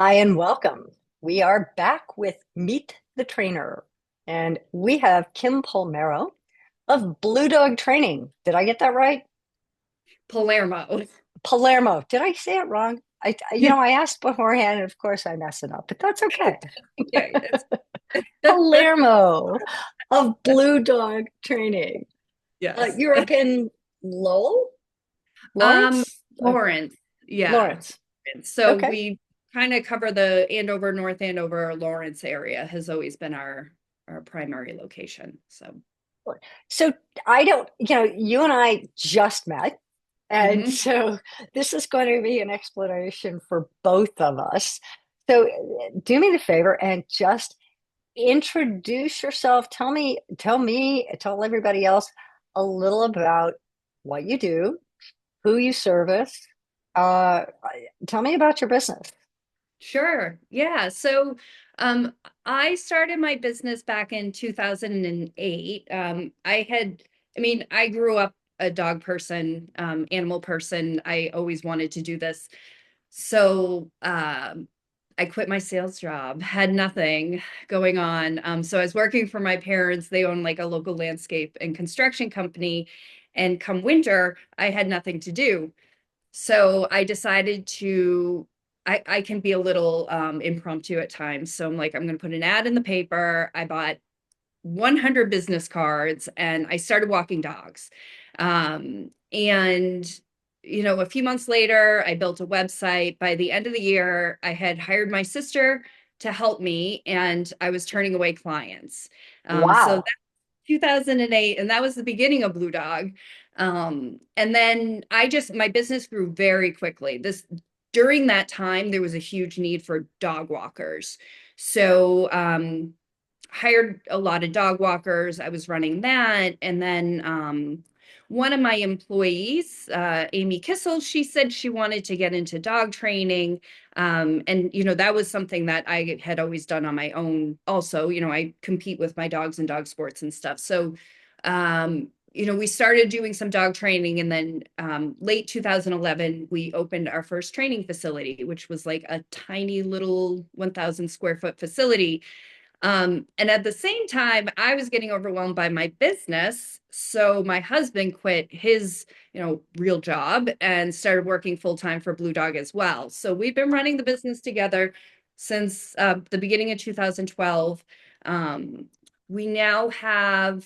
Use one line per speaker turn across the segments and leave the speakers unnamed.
Hi and welcome. We are back with Meet the Trainer, and we have Kim Palmero of Blue Dog Training. Did I get that right?
Palermo.
Palermo. Did I say it wrong? I asked beforehand, and of course I messed it up, but that's okay.
Yeah, it's
Palermo of Blue Dog Training.
yes.
You're up in Lowell, Lawrence,
Lawrence. Yeah.
Lawrence.
So
Okay.
we kind of cover the Andover, North Andover, Lawrence area has always been our primary location. So
So you and I just met. And
mhm.
so this is going to be an explanation for both of us. So do me the favor and just introduce yourself. Tell everybody else a little about what you do, who you service. Uh, Tell me about your business.
Sure. Yeah. So um I started my business back in 2008. I grew up a dog person, animal person. I always wanted to do this. So I quit my sales job, had nothing going on. So I was working for my parents. They own like a local landscape and construction company. And come winter, I had nothing to do. So I decided I can be a little impromptu at times. So I'm like, I'm going to put an ad in the paper. I bought 100 business cards and I started walking dogs. And a few months later, I built a website. By the end of the year, I had hired my sister to help me and I was turning away clients. So
Wow.
that's 2008, and that was the beginning of Blue Dog. And then my business grew very quickly. During that time, there was a huge need for dog walkers. So hired a lot of dog walkers. I was running that. And then one of my employees, Amy Kissel, she said she wanted to get into dog training. And that was something that I had always done on my own. Also, I compete with my dogs in dog sports and stuff. So, we started doing some dog training. And then late 2011, we opened our first training facility, which was like a tiny little 1,000 square foot facility, and at the same time, I was getting overwhelmed by my business. So my husband quit his, real job and started working full time for Blue Dog as well. So we've been running the business together since the beginning of 2012. Um, we have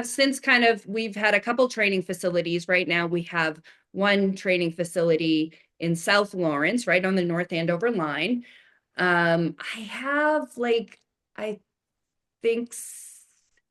since we've had a couple training facilities. Right now, we have one training facility in South Lawrence, right on the North Andover line. I have I think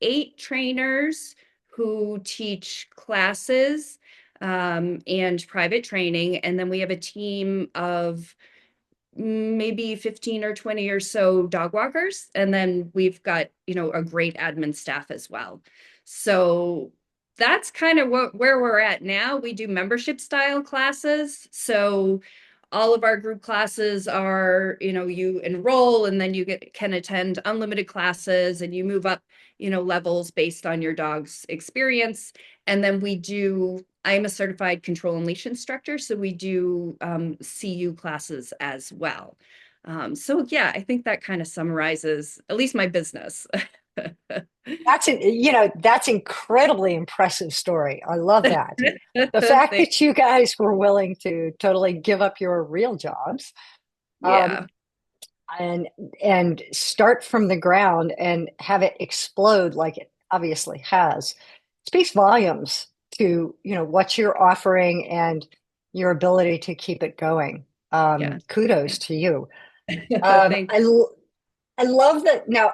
8 trainers who teach classes and private training. And then we have a team of maybe 15 or 20 or so dog walkers. And then we've got, a great admin staff as well. So that's kind of where we're at now. We do membership style classes. So all of our group classes are, you enroll and then can attend unlimited classes and you move up, levels based on your dog's experience. And then I'm a certified control and leash instructor, so we do CU classes as well. So yeah, I think that kind of summarizes at least my business.
That's incredibly impressive story. I love that. The fact
Thank-
that you guys were willing to totally give up your real jobs, um,
yeah,
and start from the ground and have it explode like it obviously has speaks volumes to what you're offering and your ability to keep it going.
yeah.
Kudos to you. um,
Thank
I, l- I love that. Now,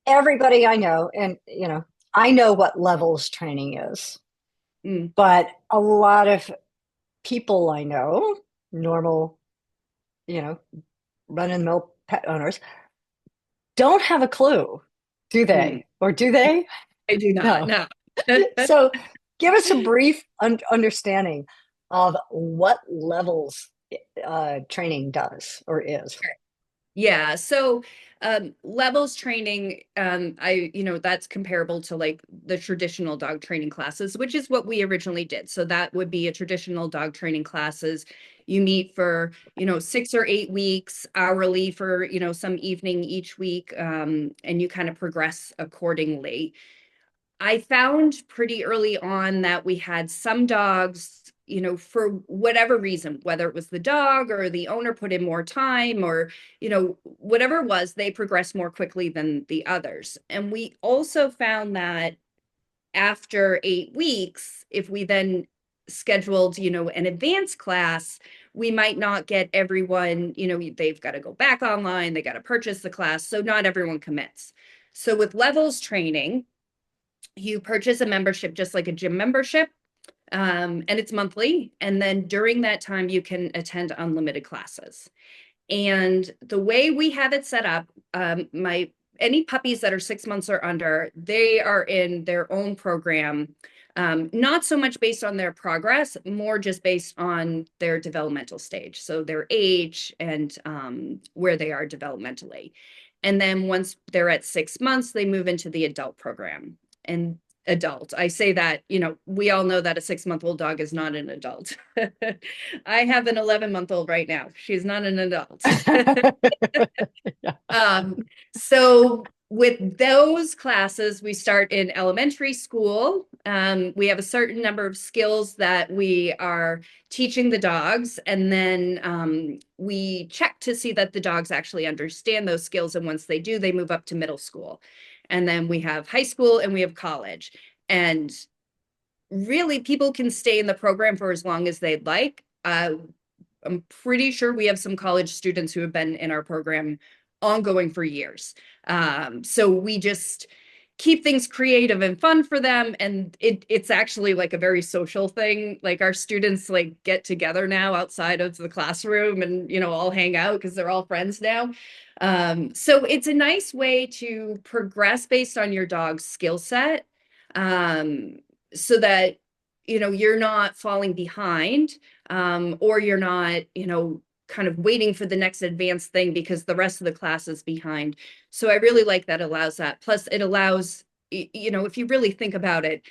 everybody I know, and I know what levels training is,
mm,
but a lot of people I know, normal, you know, run of the mill pet owners, don't have a clue, do
mm.
they? Or do they?
I do not.
No.
No.
So give us a brief understanding of what levels training does or is.
Yeah, so levels training, that's comparable to like the traditional dog training classes, which is what we originally did. So that would be a traditional dog training classes. You meet for, 6 or 8 weeks hourly for, some evening each week, and you kind of progress accordingly. I found pretty early on that we had some dogs, for whatever reason, whether it was the dog or the owner put in more time or, whatever it was, they progressed more quickly than the others. And we also found that after 8 weeks, if we then scheduled, an advanced class, we might not get everyone, they've got to go back online, they got to purchase the class. So not everyone commits. So with levels training, you purchase a membership just like a gym membership, and it's monthly, and then during that time you can attend unlimited classes. And the way we have it set up, my any puppies that are 6 months or under, they are in their own program, not so much based on their progress, more just based on their developmental stage, so their age and where they are developmentally. And then once they're at 6 months, they move into the adult program. And adult, I say that, we all know that a 6-month-old dog is not an adult. I have an 11-month-old right now. She's not an adult. Um, so with those classes, we start in elementary school. We have a certain number of skills that we are teaching the dogs, and then we check to see that the dogs actually understand those skills. And once they do, they move up to middle school. And then we have high school and we have college. And really, people can stay in the program for as long as they'd like. I'm pretty sure we have some college students who have been in our program ongoing for years. So we just keep things creative and fun for them. And it's actually like a very social thing. Like our students like get together now outside of the classroom and, all hang out because they're all friends now. So it's a nice way to progress based on your dog's skill set, so that, you're not falling behind, or you're not, kind of waiting for the next advanced thing because the rest of the class is behind. So I really like that allows that. Plus, it allows, if you really think about it,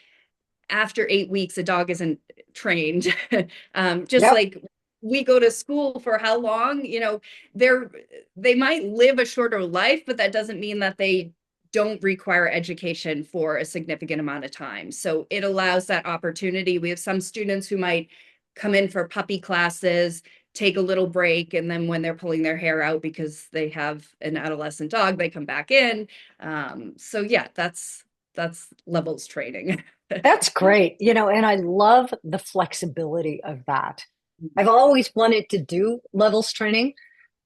after 8 weeks, a dog isn't trained. Just
Yep.
like we go to school for how long, they're they might live a shorter life, but that doesn't mean that they don't require education for a significant amount of time. So it allows that opportunity. We have some students who might come in for puppy classes, take a little break, and then when they're pulling their hair out because they have an adolescent dog, they come back in. So yeah, that's levels training.
That's great. And I love the flexibility of that. I've always wanted to do levels training,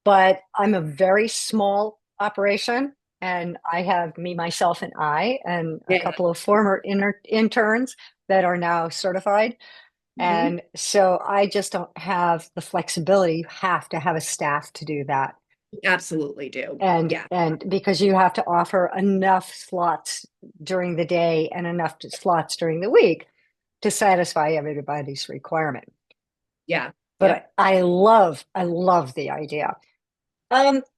but I'm a very small operation and I have me, myself, and I, and a
Yeah.
couple of former interns that are now certified.
Mhm.
And so I just don't have the flexibility. You have to have a staff to do that.
Absolutely do.
And
Yeah.
and because you have to offer enough slots during the day and enough slots during the week to satisfy everybody's requirement.
Yeah. Yep.
But I love the idea.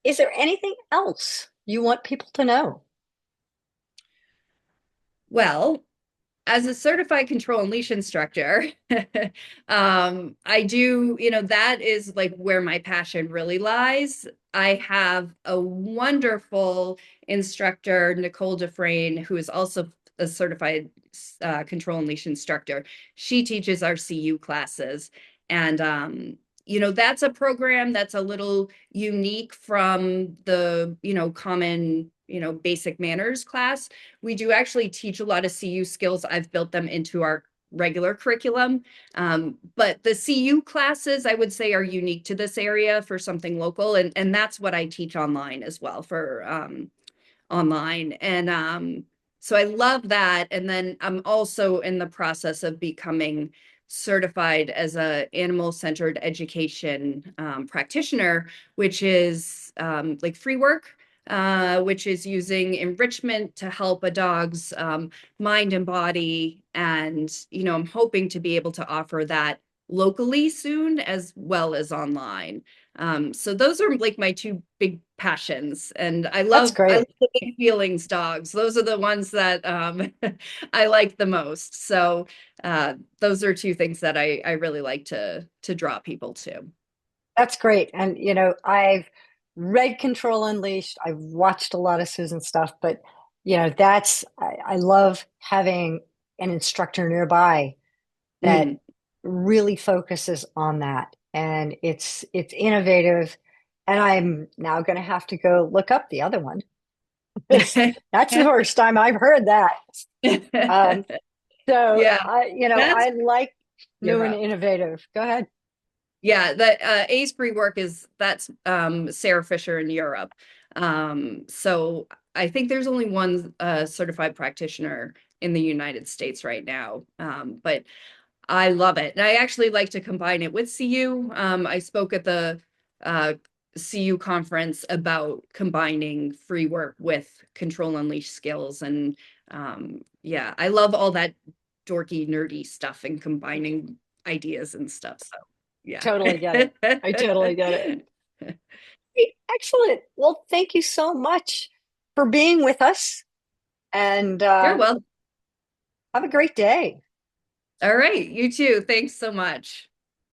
Is there anything else you want people to know?
Well, as a certified control and leash instructor, I do, that is like where my passion really lies. I have a wonderful instructor, Nicole Dufresne, who is also a certified control and leash instructor. She teaches our CU classes. And, that's a program that's a little unique from the, common, basic manners class. We do actually teach a lot of CU skills. I've built them into our regular curriculum. But the CU classes, I would say, are unique to this area for something local. And that's what I teach online as well for online. And so I love that. And then I'm also in the process of becoming certified as a animal-centered education practitioner, which is like free work, which is using enrichment to help a dog's mind and body. And, I'm hoping to be able to offer that locally soon as well as online. So those are like my two big passions, and
That's
I love
great.
the big feelings dogs. Those are the ones that I like the most. So those are two things that I really like to draw people to.
That's great. And, I've read Control Unleashed. I've watched a lot of Susan stuff, but, I love having an instructor nearby that
Mm.
really focuses on that. And it's innovative. And I'm now going to have to go look up the other one. That's the first time I've heard that. Um, so
Yeah, that's
I like new and
Europe.
innovative. Go ahead.
Yeah, the Ace Free Work is that's Sarah Fisher in Europe. So I think there's only one certified practitioner in the United States right now. But I love it. And I actually like to combine it with CU. I spoke at the uh, CU conference about combining free work with Control Unleash skills. And yeah, I love all that dorky, nerdy stuff and combining ideas and stuff. So yeah.
Totally get it. I totally get it. Great. Excellent. Well, thank you so much for being with us and
You're well.
have a great day.
All right. You too. Thanks so much.